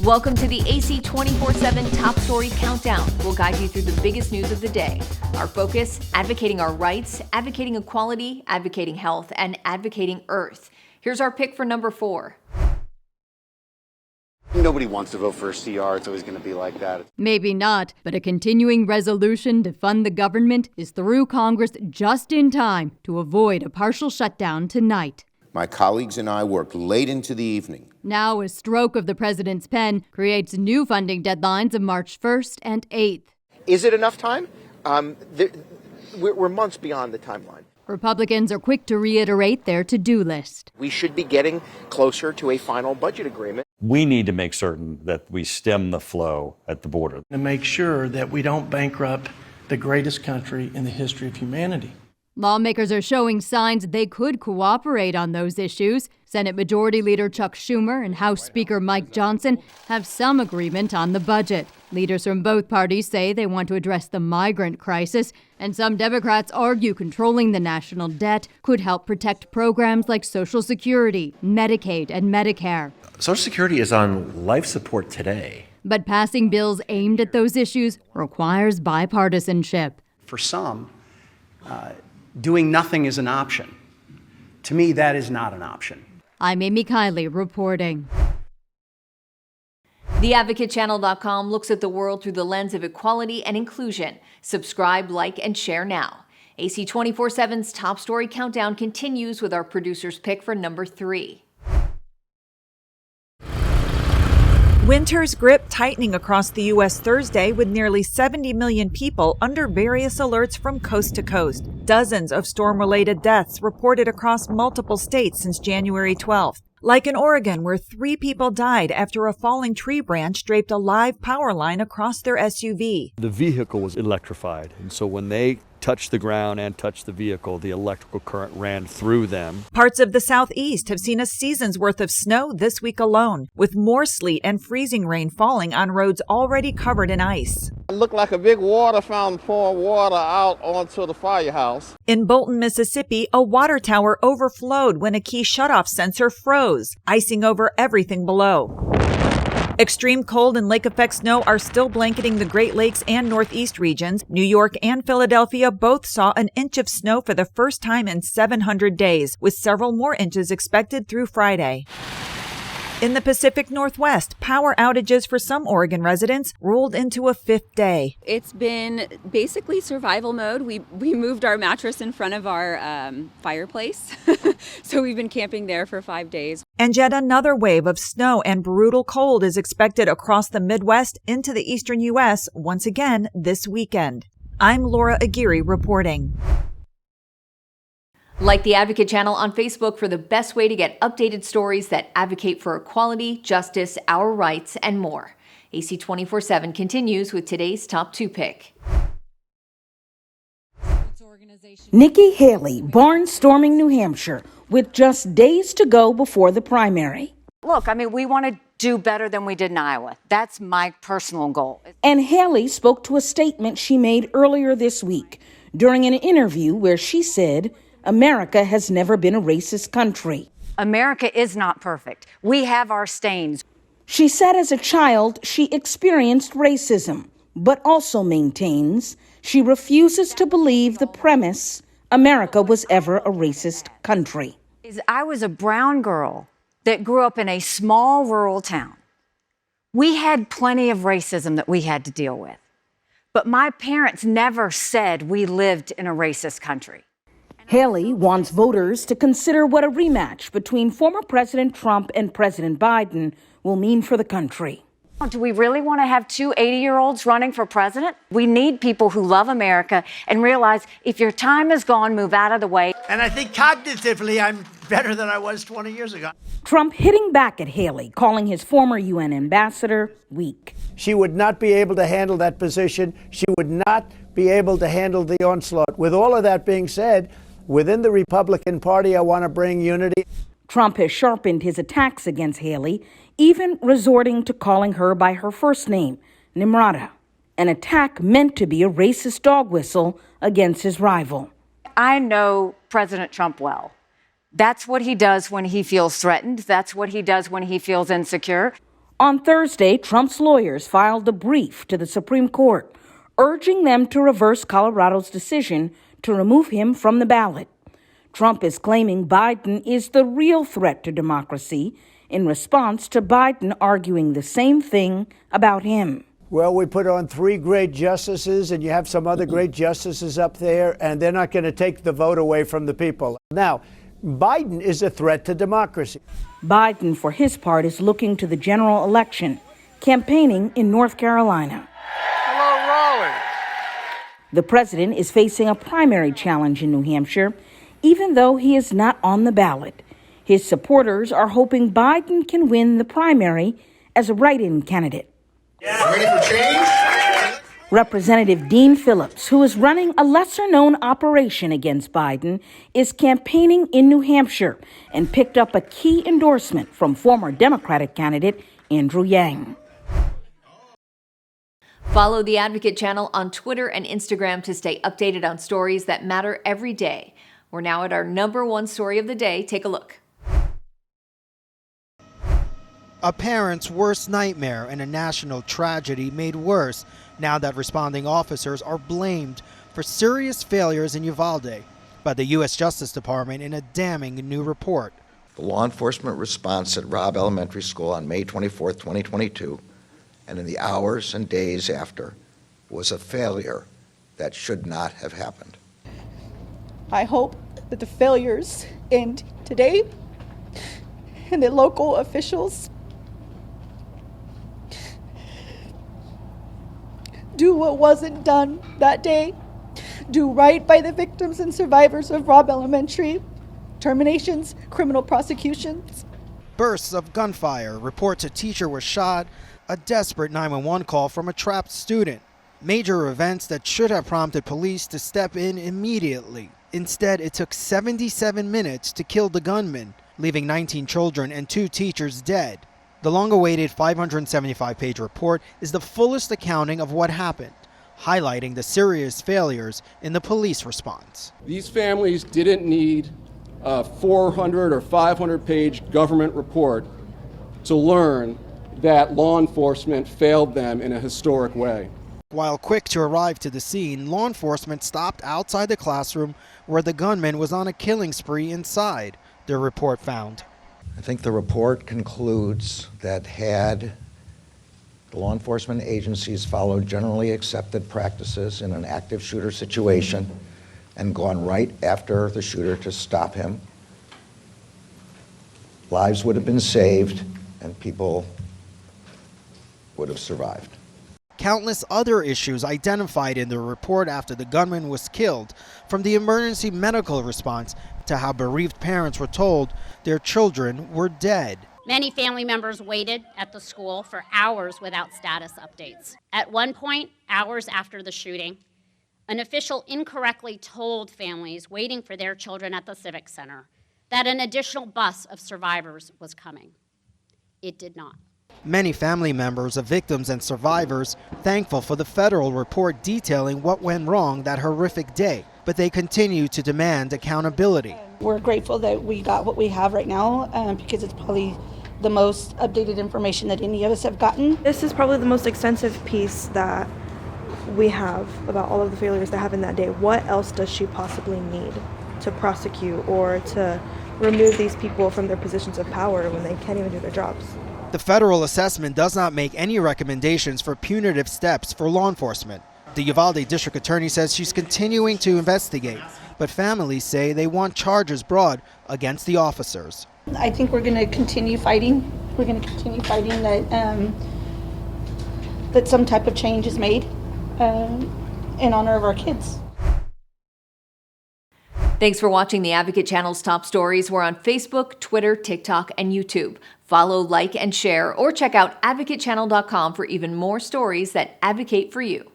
Welcome to the AC 24/7 Top Story Countdown. We'll guide you through the biggest news of the day. Our focus, advocating our rights, advocating equality, advocating health, and advocating Earth. Here's our pick for number 4. Nobody wants to vote for a CR. It's always going to be like that. Maybe not, but a continuing resolution to fund the government is through Congress just in time to avoid a partial shutdown tonight. My colleagues and I worked late into the evening. Now, a stroke of the president's pen creates new funding deadlines of March 1st and 8th. Is it enough time? We're months beyond the timeline. Republicans are quick to reiterate their to-do list. We should be getting closer to a final budget agreement. We need to make certain that we stem the flow at the border. To make sure that we don't bankrupt the greatest country in the history of humanity. Lawmakers are showing signs they could cooperate on those issues. Senate Majority Leader Chuck Schumer and House Speaker Mike Johnson have some agreement on the budget. Leaders from both parties say they want to address the migrant crisis, and some Democrats argue controlling the national debt could help protect programs like Social Security, Medicaid, and Medicare. Social Security is on life support today. But passing bills aimed at those issues requires bipartisanship. For some, doing nothing is an option. To me, that is not an option. I'm Amy Kiley reporting. TheAdvocateChannel.com looks at the world through the lens of equality and inclusion. Subscribe, like, and share now. AC 24/7's Top Story Countdown continues with our producer's pick for number 3. Winter's grip tightening across the U.S. Thursday with nearly 70 million people under various alerts from coast to coast. Dozens of storm-related deaths reported across multiple states since January 12th. Like in Oregon, where 3 people died after a falling tree branch draped a live power line across their SUV. The vehicle was electrified, and so when they touched the ground and touched the vehicle, the electrical current ran through them. Parts of the southeast have seen a season's worth of snow this week alone, with more sleet and freezing rain falling on roads already covered in ice. It looked like a big water fountain pouring water out onto the firehouse. In Bolton, Mississippi, a water tower overflowed when a key shutoff sensor froze, icing over everything below. Extreme cold and lake effect snow are still blanketing the Great Lakes and Northeast regions. New York and Philadelphia both saw an inch of snow for the first time in 700 days, with several more inches expected through Friday. In the Pacific Northwest, power outages for some Oregon residents rolled into a 5th day. It's been basically survival mode. We moved our mattress in front of our fireplace, so we've been camping there for 5 days. And yet another wave of snow and brutal cold is expected across the Midwest into the eastern U.S. once again this weekend. I'm Laura Aguirre reporting. Like the Advocate Channel on Facebook for the best way to get updated stories that advocate for equality, justice, our rights, and more. AC 24/7 continues with today's top 2 pick. Nikki Haley barnstorming New Hampshire with just days to go before the primary. Look, we want to do better than we did in Iowa. That's my personal goal. And Haley spoke to a statement she made earlier this week during an interview where she said, America has never been a racist country. America is not perfect. We have our stains. She said as a child she experienced racism, but also maintains she refuses to believe the premise America was ever a racist country. I was a brown girl that grew up in a small rural town. We had plenty of racism that we had to deal with. But my parents never said we lived in a racist country. Haley wants voters to consider what a rematch between former President Trump and President Biden will mean for the country. Do we really want to have 2 80-year-olds running for president? We need people who love America and realize if your time is gone, move out of the way. And I think cognitively, I'm better than I was 20 years ago. Trump hitting back at Haley, calling his former UN ambassador weak. She would not be able to handle that position. She would not be able to handle the onslaught. With all of that being said, within the Republican Party, I want to bring unity. Trump has sharpened his attacks against Haley, even resorting to calling her by her first name, Nimrata, an attack meant to be a racist dog whistle against his rival. I know President Trump well. That's what he does when he feels threatened. That's what he does when he feels insecure. On Thursday, Trump's lawyers filed a brief to the Supreme Court, urging them to reverse Colorado's decision to remove him from the ballot. Trump is claiming Biden is the real threat to democracy in response to Biden arguing the same thing about him. Well, we put on 3 great justices, and you have some other great justices up there, and they're not going to take the vote away from the people. Now, Biden is a threat to democracy. Biden, for his part, is looking to the general election, campaigning in North Carolina. Hello, Raleigh. The president is facing a primary challenge in New Hampshire, even though he is not on the ballot. His supporters are hoping Biden can win the primary as a write-in candidate. Ready for change? Representative Dean Phillips, who is running a lesser-known operation against Biden, is campaigning in New Hampshire and picked up a key endorsement from former Democratic candidate Andrew Yang. Follow the Advocate channel on Twitter and Instagram to stay updated on stories that matter every day. We're now at our #1 story of the day. Take a look. A parent's worst nightmare and a national tragedy made worse now that responding officers are blamed for serious failures in Uvalde by the U.S. Justice Department in a damning new report. The law enforcement response at Robb Elementary School on May 24, 2022, and in the hours and days after, was a failure that should not have happened. I hope that the failures end today and that local officials do what wasn't done that day, do right by the victims and survivors of Robb Elementary, terminations, criminal prosecutions. Bursts of gunfire, reports a teacher was shot, a desperate 911 call from a trapped student. Major events that should have prompted police to step in immediately. Instead, it took 77 minutes to kill the gunman, leaving 19 children and 2 teachers dead. The long-awaited 575-page report is the fullest accounting of what happened, highlighting the serious failures in the police response. These families didn't need a 400 or 500-page government report to learn that law enforcement failed them in a historic way. While quick to arrive to the scene, law enforcement stopped outside the classroom where the gunman was on a killing spree inside, the report found. I think the report concludes that had the law enforcement agencies followed generally accepted practices in an active shooter situation and gone right after the shooter to stop him, lives would have been saved and people would have survived. Countless other issues identified in the report after the gunman was killed, from the emergency medical response to how bereaved parents were told their children were dead. Many family members waited at the school for hours without status updates. At one point, hours after the shooting, an official incorrectly told families waiting for their children at the Civic Center that an additional bus of survivors was coming. It did not. Many family members of victims and survivors thankful for the federal report detailing what went wrong that horrific day, but they continue to demand accountability. We're grateful that we got what we have right now because it's probably the most updated information that any of us have gotten. This is probably the most extensive piece that we have about all of the failures that happened that day. What else does she possibly need to prosecute or to remove these people from their positions of power when they can't even do their jobs? The federal assessment does not make any recommendations for punitive steps for law enforcement. The Uvalde district attorney says she's continuing to investigate, but families say they want charges brought against the officers. I think we're going to continue fighting. We're going to continue fighting that some type of change is made in honor of our kids. Thanks for watching the Advocate Channel's top stories. We're on Facebook, Twitter, TikTok, and YouTube. Follow, like, and share, or check out advocatechannel.com for even more stories that advocate for you.